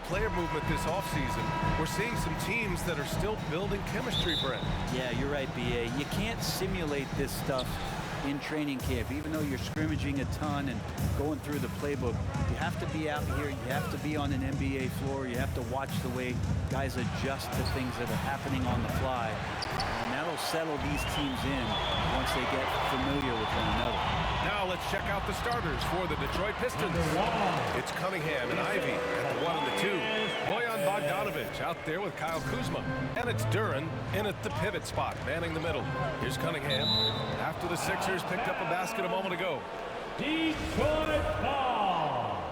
player movement this offseason. We're seeing some teams that are still building chemistry, Brent. Yeah, you're right, B.A. You can't simulate this stuff in training camp. Even though you're scrimmaging a ton and going through the playbook, you have to be out here. You have to be on an NBA floor. You have to watch the way guys adjust to things that are happening on the fly. And that'll settle these teams in once they get familiar with one another. Now let's check out the starters for the Detroit Pistons. It's Cunningham and Ivy at the 1 and the 2. Bojan Bogdanovic out there with Kyle Kuzma. And it's Duren in at the pivot spot, manning the middle. Here's Cunningham after the Sixers picked up a basket a moment ago. Detroit ball.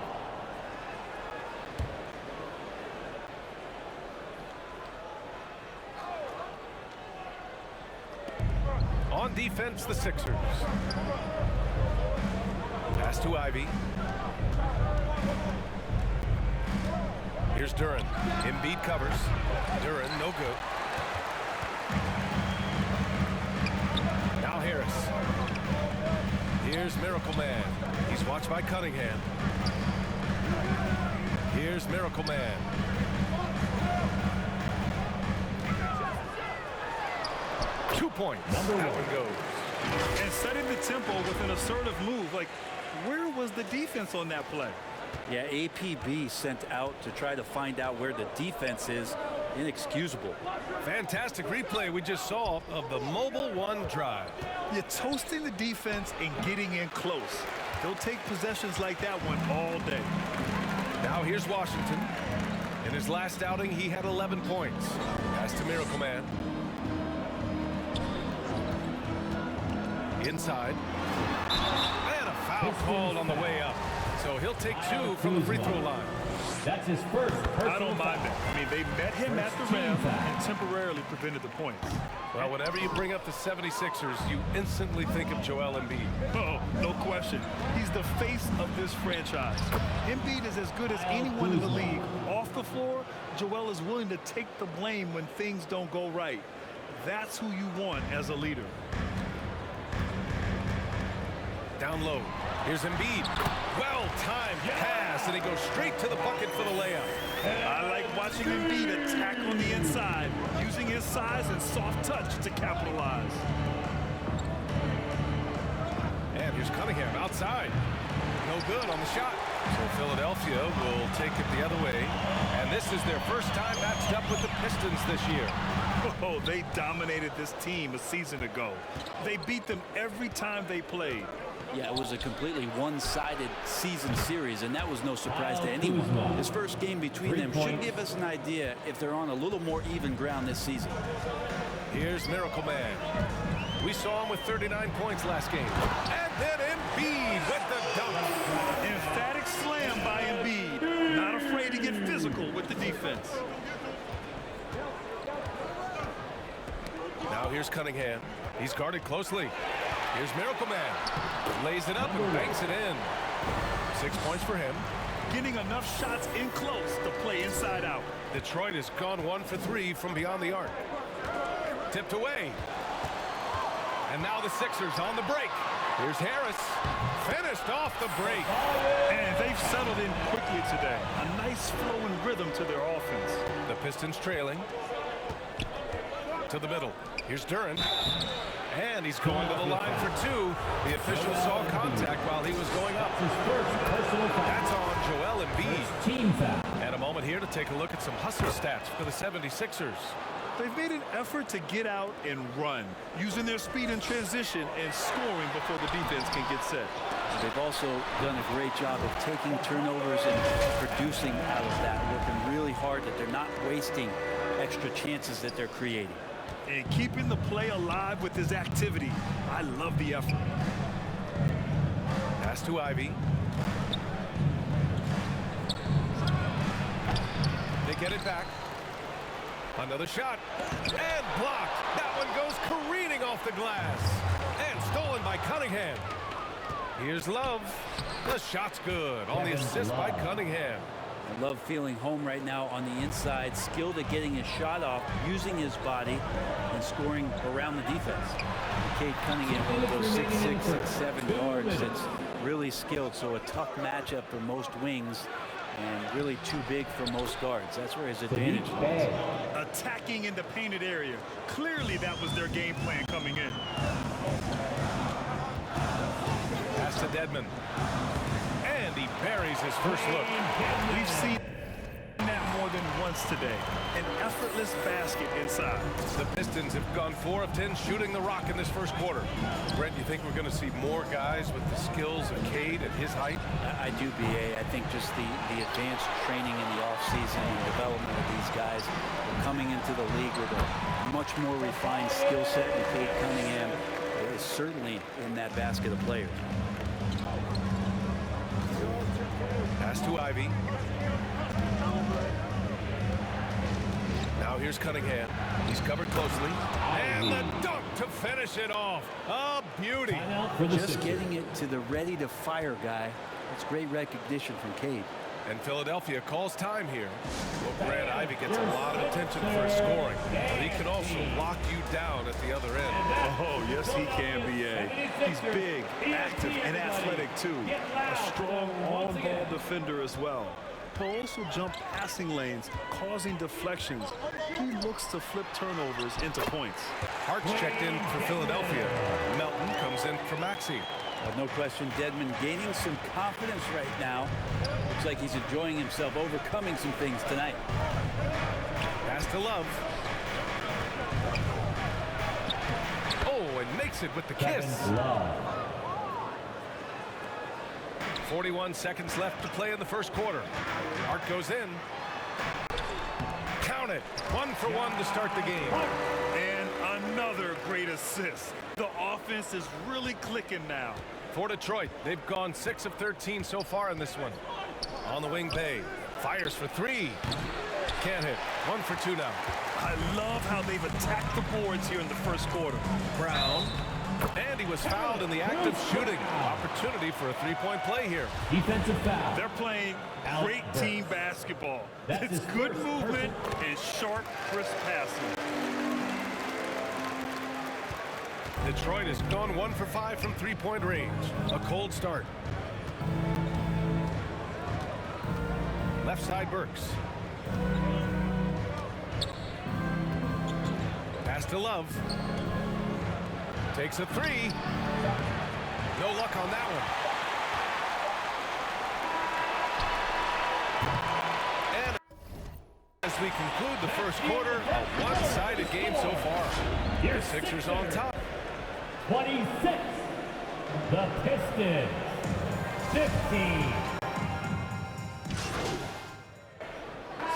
On defense, the Sixers. Pass to Ivy. Here's Duren. Embiid covers. Duren, no good. Now Harris. Here's Miracle Man. He's watched by Cunningham. Here's Miracle Man. Points. That one goes. And setting the tempo with an assertive move. Like, where was the defense on that play? Yeah, APB sent out to try to find out where the defense is. Inexcusable. Fantastic replay we just saw of the mobile one drive. You're toasting the defense and getting in close. They'll take possessions like that one all day. Now here's Washington. In his last outing, he had 11 points. Pass to Miracle Man. Inside. And a foul called on the way up. So he'll take 2 from the free throw line. That's his first personal I don't mind foul. that. I mean, they met him at the rim and temporarily prevented the points. Well, whenever you bring up the 76ers, you instantly think of Joel Embiid. Oh, no question. He's the face of this franchise. Embiid is as good as anyone in the league. Off the floor, Joel is willing to take the blame when things don't go right. That's who you want as a leader. Down low. Here's Embiid. Well-timed pass, and he goes straight to the bucket for the layup. I like watching Embiid attack on the inside, using his size and soft touch to capitalize. And here's Cunningham outside. No good on the shot. So Philadelphia will take it the other way. And this is their first time matched up with the Pistons this year. Oh, they dominated this team a season ago. They beat them every time they played. Yeah, it was a completely one-sided season series, and that was no surprise to anyone. This first game between them should give us an idea if they're on a little more even ground this season. Here's Miracle Man. We saw him with 39 points last game. And then Embiid with the dunk. Emphatic slam by Embiid. Not afraid to get physical with the defense. Now here's Cunningham. He's guarded closely. Here's Miracle Man. Lays it up and banks it in. 6 points for him. Getting enough shots in close to play inside out. Detroit has gone 1 for 3 from beyond the arc. Tipped away. And now the Sixers on the break. Here's Harris. Finished off the break. And they've settled in quickly today. A nice flow and rhythm to their offense. The Pistons trailing. To the middle. Here's Duren. And he's going to the line for 2. The official saw contact while he was going up. That's on Joel Embiid. Team foul. And a moment here to take a look at some hustle stats for the 76ers. They've made an effort to get out and run, using their speed in transition and scoring before the defense can get set. They've also done a great job of taking turnovers and producing out of that, working really hard that they're not wasting extra chances that they're creating. And keeping the play alive with his activity. I love the effort. Pass to Ivy. They get it back. Another shot. And blocked. That one goes careening off the glass. And stolen by Cunningham. Here's Love. The shot's good on the assist by Cunningham. I love feeling home right now on the inside, skilled at getting his shot off, using his body, and scoring around the defense. Cade Cunningham, one of those 6'6", 6'7" guards that's really skilled, so a tough matchup for most wings. and really too big for most guards. That's where his advantage lies. Attacking in the painted area. Clearly that was their game plan coming in. Pass to Dedmon. And he buries his first look. We've seen that more than once today. An effortless basket inside. The Pistons have gone 4 of 10 shooting the rock in this first quarter. Brent, you think we're going to see more guys with the skills of Cade at his height? I do, BA. I think just the advanced training in the offseason and development of these guys are coming into the league with a much more refined skill set, and Cade Cunningham is certainly in that basket of players. Pass to Ivy. Now here's Cunningham. He's covered closely. And the dunk to finish it off. A beauty. Just getting it to the ready-to-fire guy. That's great recognition from Cade. And Philadelphia calls time here. Well, Brad, Ivy gets a lot of attention for his scoring. But he can also lock you down at the other end. Oh, yes, he can, B.A. He's big, active, and athletic, too. A strong on-ball defender as well. He'll also jump passing lanes, causing deflections. He looks to flip turnovers into points. Hart's checked in for Philadelphia. Melton comes in for Maxey. No question, Dedmon gaining some confidence right now. Looks like he's enjoying himself, overcoming some things tonight. Pass to Love. Oh, and makes it with the kiss. 41 seconds left to play in the first quarter. Hart goes in. Count it. 1 for 1 to start the game. And another great assist. The offense is really clicking now. For Detroit, they've gone 6 of 13 so far in this one. On the wing, Bay fires for 3. Can't hit. 1 for 2 now. I love how they've attacked the boards here in the first quarter. Brown. And he was fouled in the act of shooting. Opportunity for a 3-point play here. Defensive foul. They're playing great team basketball. It's good movement and sharp, crisp passing. Detroit has gone 1 for 5 from 3-point range. A cold start. Left side, Burks. Pass to Love. Takes a 3. No luck on that one. And as we conclude the first quarter, a one-sided game so far. The Sixers on top. 26. The Pistons. 15.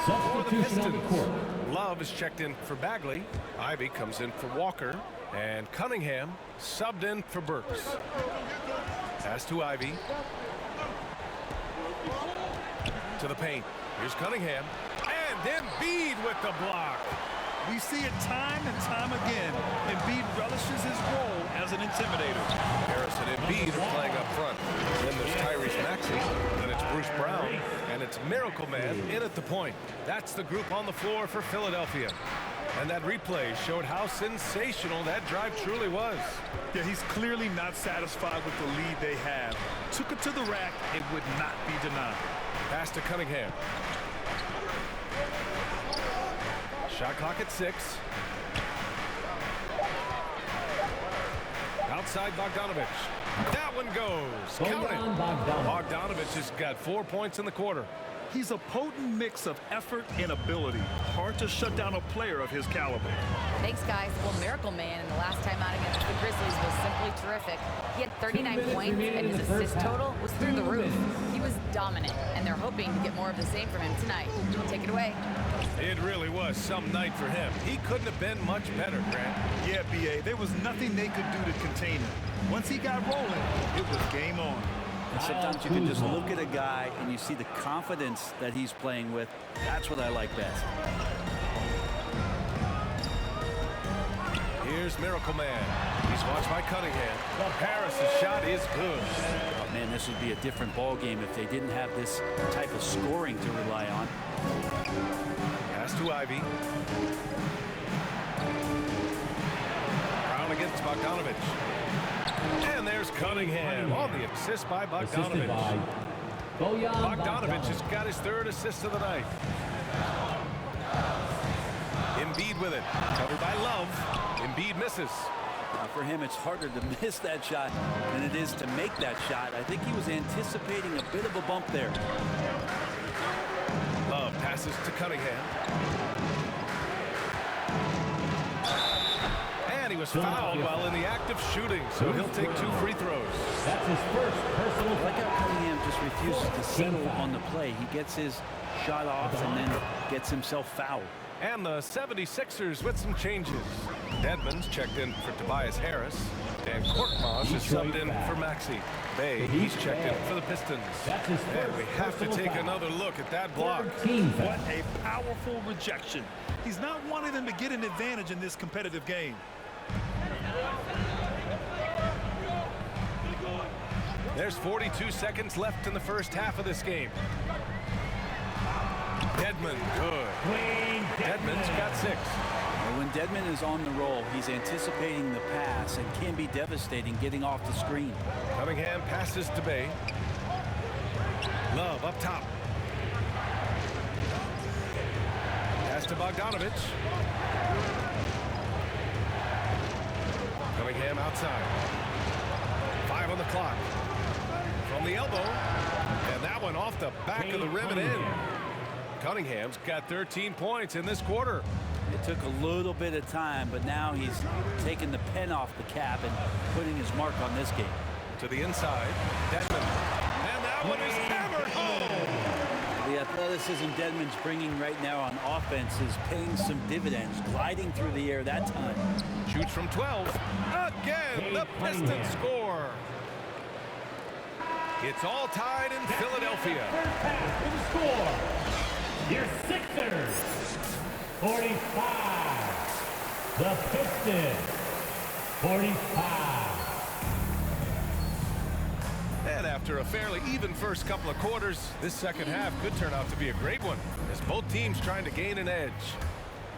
Substitution on the court. Love is checked in for Bagley. Ivy comes in for Walker. And Cunningham subbed in for Burks. Pass to Ivy. To the paint. Here's Cunningham. And Embiid with the block. We see it time and time again. Embiid relishes his role as an intimidator. Harris and Embiid are playing up front. Then there's Tyrese Maxey. Then it's Bruce Brown. And it's Miracle Man in at the point. That's the group on the floor for Philadelphia. And that replay showed how sensational that drive truly was. Yeah, he's clearly not satisfied with the lead they have. Took it to the rack. It would not be denied. Pass to Cunningham. Shot clock at 6. Outside Bogdanovich. That one goes. Count it. Bogdanovich has got 4 points in the quarter. He's a potent mix of effort and ability. Hard to shut down a player of his caliber. Thanks, guys. Well, Miracle Man in the last time out against the Grizzlies was simply terrific. He had 39 points, and his assist total was through the roof. He was dominant, and they're hoping to get more of the same from him tonight. Take it away. It really was some night for him. He couldn't have been much better, Grant. Yeah, B.A., there was nothing they could do to contain him. Once he got rolling, it was game on. And sometimes you can just look at a guy and you see the confidence that he's playing with. That's what I like best. Here's Miracle Man. He's watched by Cunningham. Harris's shot is good. Oh, man, this would be a different ball game if they didn't have this type of scoring to rely on. Pass to Ivy. Brown against Bogdanovich. And there's Cunningham on the assist by Bogdanovich. Bogdanovich has got his 3rd assist of the night. Embiid with it. Covered by Love. Embiid misses. For him, it's harder to miss that shot than it is to make that shot. I think he was anticipating a bit of a bump there. Love passes to Cunningham. And he was fouled while in the act of shooting, so he'll take 2 free throws. That's his first personal I like foul. how Cunningham just refuses to settle on the play. He gets his shot off and then gets himself fouled. And the 76ers with some changes. Dedmon's checked in for Tobias Harris. And Korkmaz is subbed in for Maxey. Bay, he's checked in for the Pistons. And we have to take another look at that block. What a powerful rejection. He's not wanting them to get an advantage in this competitive game. There's 42 seconds left in the first half of this game. Dedmon, good. Dedmon's got 6. And when Dedmon is on the roll, he's anticipating the pass and can be devastating getting off the screen. Cunningham passes to Bay. Love up top. Pass to Bogdanovich. Cunningham outside. 5 on the clock. From the elbow. And that one off the back of the rim and in. Cunningham's got 13 points in this quarter. It took a little bit of time, but now he's taking the pen off the cap and putting his mark on this game. To the inside, Dedmon. And that one is hammered home. The athleticism Dedmon's bringing right now on offense is paying some dividends, gliding through the air that time. Shoots from 12. Again, the Pistons score. It's all tied in Philadelphia. For the score, your Sixers, 45. The Pistons, 45. And after a fairly even first couple of quarters, this second half could turn out to be a great one, as both teams trying to gain an edge.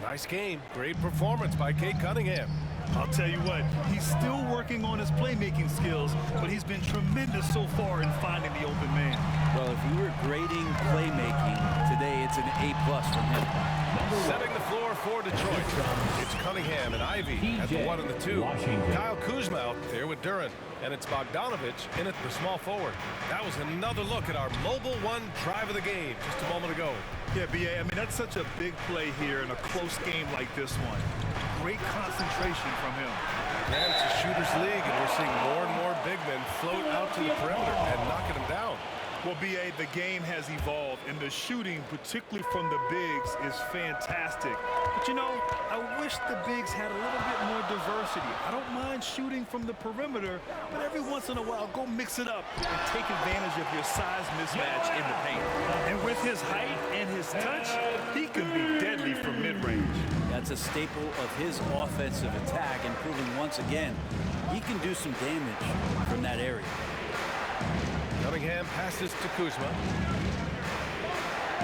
Nice game. Great performance by Cade Cunningham. I'll tell you what, he's still working on his playmaking skills, but he's been tremendous so far in finding the open man. Well, if you were grading playmaking today, it's an A+ from him. Setting the floor for Detroit. It's Cunningham and Ivy at the 1 and the 2. Kyle Kuzma out there with Duren. And it's Bogdanovich in at the small forward. That was another look at our mobile 1 drive of the game just a moment ago. Yeah, B.A., I mean, that's such a big play here in a close game like this one. Great concentration from him. And it's a shooter's league, and we're seeing more and more big men float out to the perimeter and knocking them down. Well, B.A., the game has evolved, and the shooting, particularly from the bigs, is fantastic. But, you know, I wish the bigs had a little bit more diversity. I don't mind shooting from the perimeter, but every once in a while, go mix it up and take advantage of your size mismatch in the paint. And with his height and his touch, he can be deadly from mid-range. That's a staple of his offensive attack, and proving once again he can do some damage from that area. Cunningham passes to Kuzma.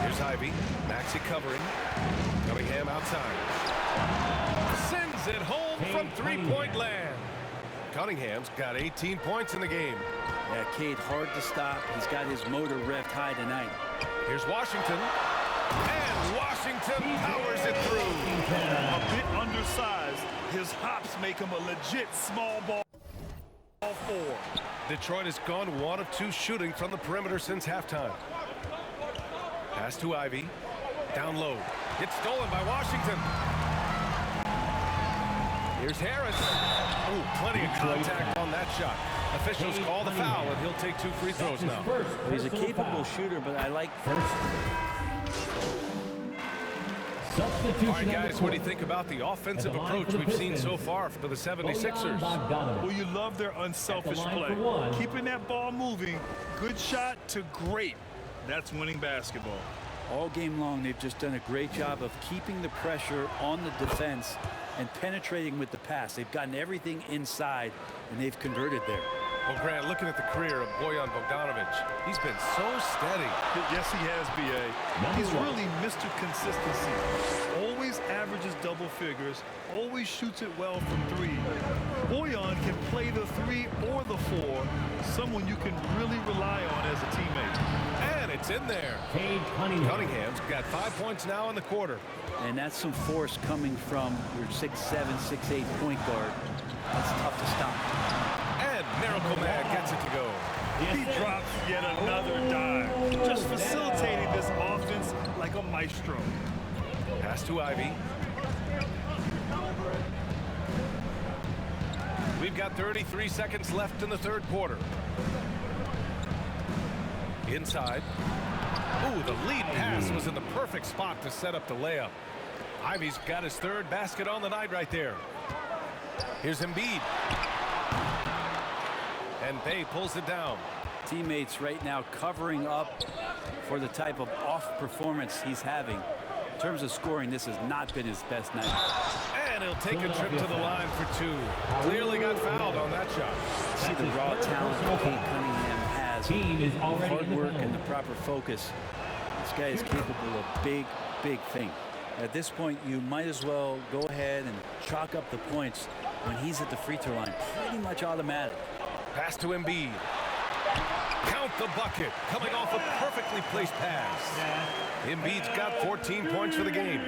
Here's Ivy. Maxey covering. Cunningham outside. Sends it home from three-point land. Cunningham's got 18 points in the game. Yeah, Cade, hard to stop. He's got his motor revved high tonight. Here's Washington. And Washington powers it through. A bit undersized. His hops make him a legit small ball 4. Detroit has gone 1 of 2 shooting from the perimeter since halftime. Pass to Ivy. Down low. It's stolen by Washington. Here's Harris. Ooh, plenty of contact on that shot. Officials call the foul, and he'll take 2 free throws now. He's a capable shooter, but I like All right, guys, what do you think about the offensive approach we've seen so far for the 76ers? Well, you love their unselfish play. Keeping that ball moving, good shot to great. That's winning basketball. all game long. They've just done a great job of keeping the pressure on the defense and penetrating with the pass. They've gotten everything inside, and they've converted there. Well, Grant, looking at the career of Bojan Bogdanovich, he's been so steady. Yes, he has, B.A. He's really Mr. Consistency. Always averages double figures, always shoots it well from 3. Boyan can play the 3 or the 4, someone you can really rely on as a teammate. And it's in there. Cunningham's got 5 points now in the quarter. And that's some force coming from your 6'7", 6'8" point guard. That's tough to stop. And Miracle Man gets it to go. He drops yet another dive, just facilitating this offense like a maestro. Pass to Ivy. We've got 33 seconds left in the third quarter. Inside. Ooh, the lead pass was in the perfect spot to set up the layup. Ivy's got his third basket on the night right there. Here's Embiid. And Bay pulls it down. Teammates right now covering up for the type of off performance he's having. In terms of scoring, this has not been his best night. And he'll take a trip to the line for 2. Clearly got fouled on that shot. See the raw talent that Kate Cunningham has. The hard work and the proper focus. This guy is capable of big, big things. At this point, you might as well go ahead and chalk up the points when he's at the free throw line. Pretty much automatic. Pass to Embiid. Count the bucket. Coming off a perfectly placed pass. Embiid's got 14 points for the game.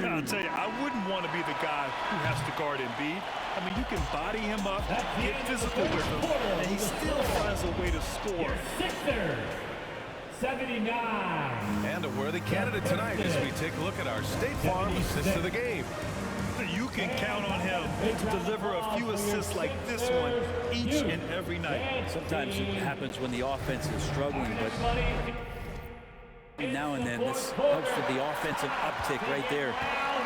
I'll tell you, I wouldn't want to be the guy who has to guard Embiid. I mean, you can body him up, get physical with him, and he still finds a way to score. Sixers, 79. And a worthy candidate tonight as we take a look at our State Farm assist of the game. You can count on him to deliver a few assists like this one each and every night. Sometimes it happens when the offense is struggling, but now and then this helps with the offensive uptick right there.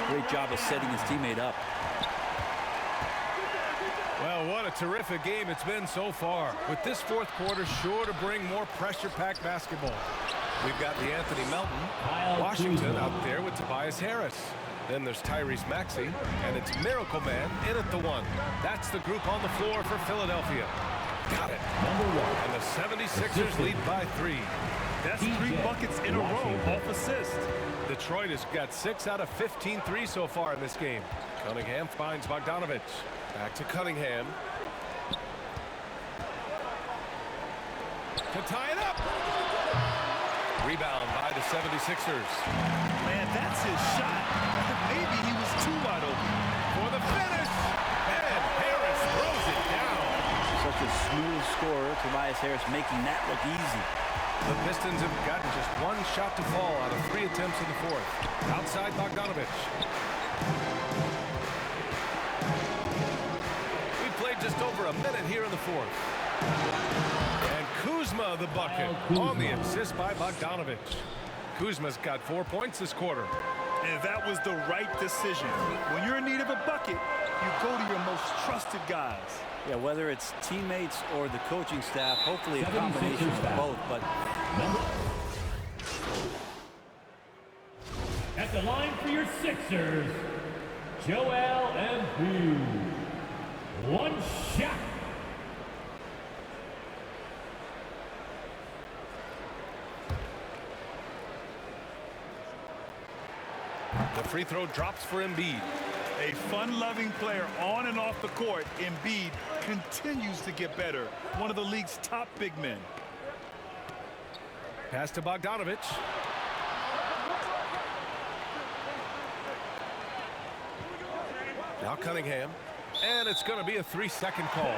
Great job of setting his teammate up. Well, what a terrific game it's been so far. With this fourth quarter sure to bring more pressure-packed basketball. We've got the Anthony Melton, Washington out there with Tobias Harris. Then there's Tyrese Maxey, and it's Miracle Man in at the 1. That's the group on the floor for Philadelphia. Got it. And the 76ers lead by 3. That's 3 buckets in a row off assist. Detroit has got 6 out of 15 threes so far in this game. Cunningham finds Bogdanovich. Back to Cunningham. To tie it up. Rebound by the 76ers. Man, that's his shot. Maybe he was too wide open. For the finish. And Harris throws it down. Such a smooth scorer, Tobias Harris making that look easy. The Pistons have gotten just 1 shot to fall out of 3 attempts in the fourth. Outside Bogdanovich. We played just over a minute here in the fourth. And Kuzma the bucket on the assist by Bogdanovich. Kuzma's got 4 points this quarter. And that was the right decision. When you're in need of a bucket, you go to your most trusted guys. Yeah, whether it's teammates or the coaching staff, hopefully a combination of both. But At the line for your Sixers, Joel Embiid. 1 shot. The free throw drops for Embiid. A fun-loving player on and off the court, Embiid continues to get better. One of the league's top big men. Pass to Bogdanovich. Now Cunningham. And it's going to be a 3-second call.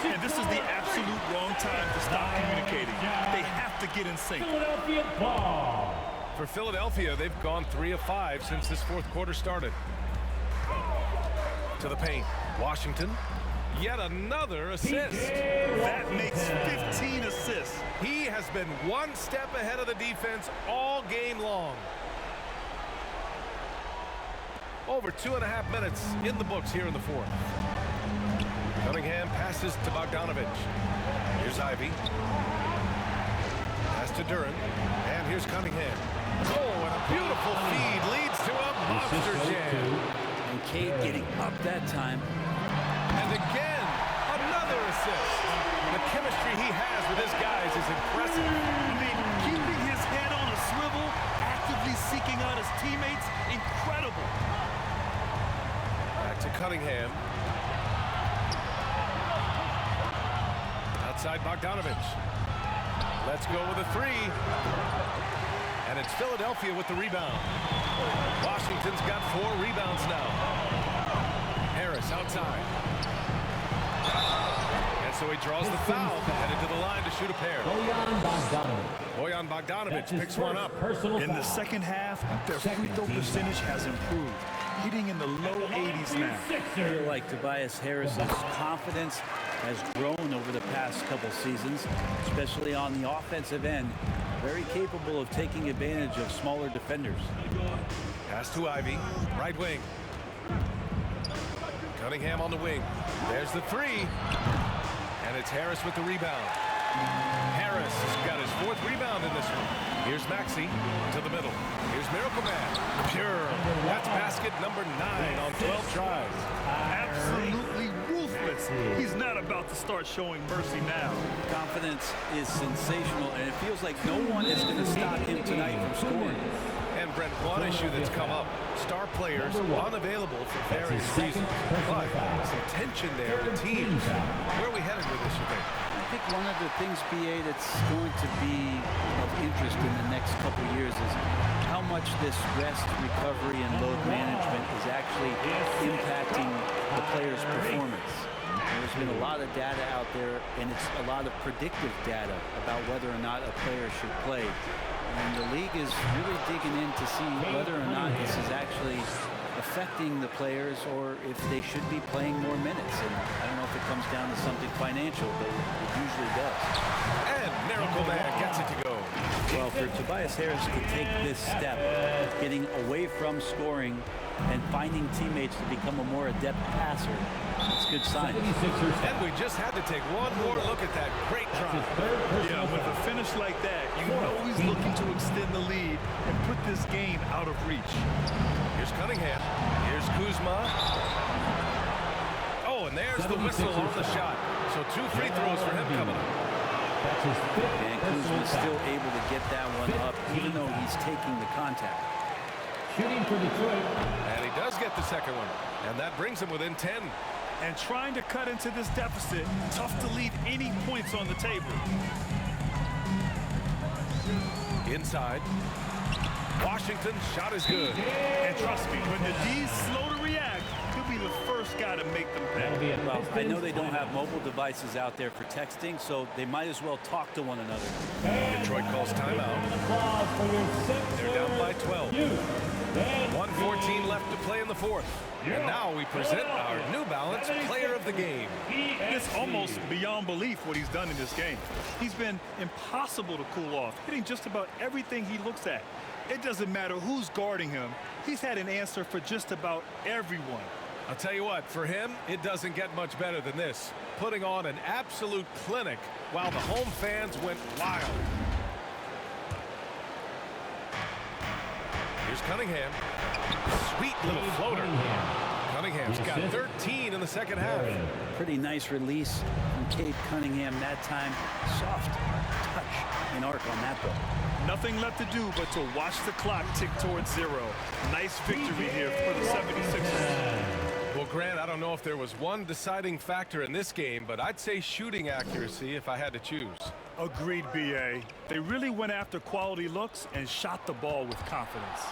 And this is the absolute wrong time to stop communicating. They have to get in sync. Philadelphia ball. For Philadelphia, they've gone 3 of 5 since this fourth quarter started. To the paint. Washington. Yet another assist. That makes 15 assists. He has been 1 step ahead of the defense all game long. Over 2.5 minutes in the books here in the fourth. Cunningham passes to Bogdanovich. Here's Ivy. Pass to Duran. And here's Cunningham. Oh, and a beautiful feed leads to a monster jam. and Cade getting up that time. And again, another assist. The chemistry he has with his guys is impressive. I mean, keeping his head on a swivel, actively seeking out his teammates, incredible. Back to Cunningham. Outside Bogdanovich. Let's go with a three. And it's Philadelphia with the rebound. Washington's got 4 rebounds now. Harris outside. And so he draws the foul, headed to the line to shoot a pair. Bojan Bogdanovich picks one up. In the second half, their free throw percentage has improved, hitting in the low 80s now. I feel like Tobias Harris's confidence has grown over the past couple seasons, especially on the offensive end. Very capable of taking advantage of smaller defenders. Pass to Ivy, right wing. Cunningham on the wing. There's the three. And it's Harris with the rebound. Harris has got his 4th rebound in this one. Here's Maxey to the middle. Here's Miracle Man. Pure. That's basket number 9 on 12 tries. Absolutely ruthless. He's not about to start showing mercy now. Confidence is sensational, and it feels like no one is going to stop him tonight from scoring. And Brent, one issue that's come up, star players unavailable for various reasons, but some tension there in teams. Where are we headed with this, you think? I think one of the things, BA, that's going to be of interest in the next couple of years is how much this rest, recovery, and load management is actually impacting the player's performance. There's been a lot of data out there, and it's a lot of predictive data about whether or not a player should play. And the league is really digging in to see whether or not this is actually affecting the players or if they should be playing more minutes. And I don't know if it comes down to something financial, but it usually does. And Miracle Man gets it to go. Well, for Tobias Harris to take this step, getting away from scoring and finding teammates to become a more adept passer, it's a good sign. And we just had to take one more look at that great try. Yeah, with a finish like that, you know he's looking to extend the lead and put this game out of reach. Here's Cunningham. Here's Kuzma. Oh, and there's the whistle on the shot. So 2 free throws for him coming up. And Kuzma's still able to get that one up, even though he's taking the contact. Shooting for Detroit. And he does get the second one. And that brings him within 10. And trying to cut into this deficit, tough to leave any points on the table. Inside. Washington's shot is good. And trust me, when the D's slow to react, he'll be the first guy to make them pay. Well, I know they don't have mobile devices out there for texting, so they might as well talk to one another. Detroit calls timeout. They're down by 12. 1:14 left to play in the 4th. And now we present our New Balance Player of the Game. It's almost beyond belief what he's done in this game. He's been impossible to cool off, hitting just about everything he looks at. It doesn't matter who's guarding him. He's had an answer for just about everyone. I'll tell you what, for him, it doesn't get much better than this. Putting on an absolute clinic while the home fans went wild. Here's Cunningham. Sweet little floater. Cunningham's got 13 in the second half. Pretty nice release from Cade Cunningham that time. Soft touch and arc on that ball. Nothing left to do but to watch the clock tick towards 0. Nice victory here for the 76ers. Well, Grant, I don't know if there was one deciding factor in this game, but I'd say shooting accuracy if I had to choose. Agreed, BA. They really went after quality looks and shot the ball with confidence.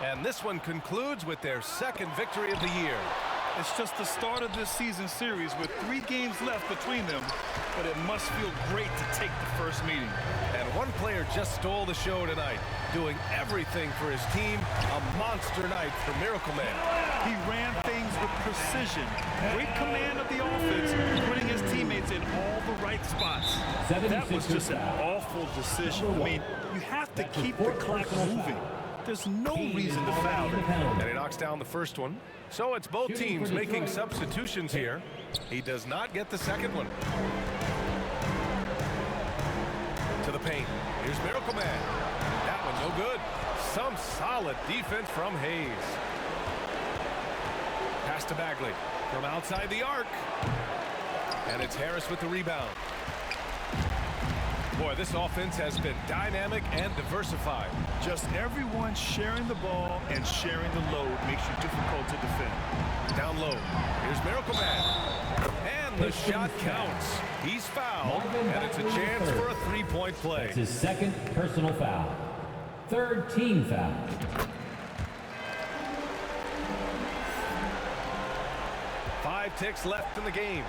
And this one concludes with their 2nd victory of the year. It's just the start of this season series with 3 games left between them, but it must feel great to take the first meeting. And one player just stole the show tonight, doing everything for his team. A monster night for Miracle Man. He ran things with precision, great command of the offense, putting his teammates in all the right spots. That was just an awful decision. I mean, you have to keep the clock moving. There's no reason to foul him. And he knocks down the first one. So it's both teams making substitutions here. He does not get the second one. To the paint. Here's Miracle Man. That one no good. Some solid defense from Hayes. Pass to Bagley from outside the arc. And it's Harris with the rebound. Boy, this offense has been dynamic and diversified. Just everyone sharing the ball and sharing the load makes you difficult to defend. Down low. Here's Miracle Man. And the shot counts. He's fouled, and it's a chance for a three-point play. That's his second personal foul. Third team foul. Five ticks left in the game.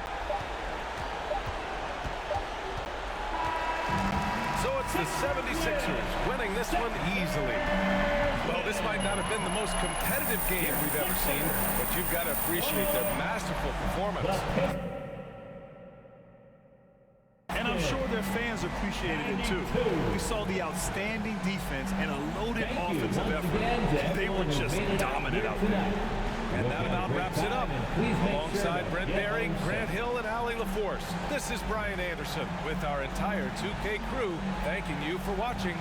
So it's the 76ers winning this one easily. Well, this might not have been the most competitive game we've ever seen, but you've got to appreciate their masterful performance. And I'm sure their fans appreciated it too. We saw the outstanding defense and a loaded offensive effort. They were just dominant out there. And that about wraps it up. Alongside Brent Baring, Grant Hill, and Allie LaForce, this is Brian Anderson with our entire 2K crew thanking you for watching.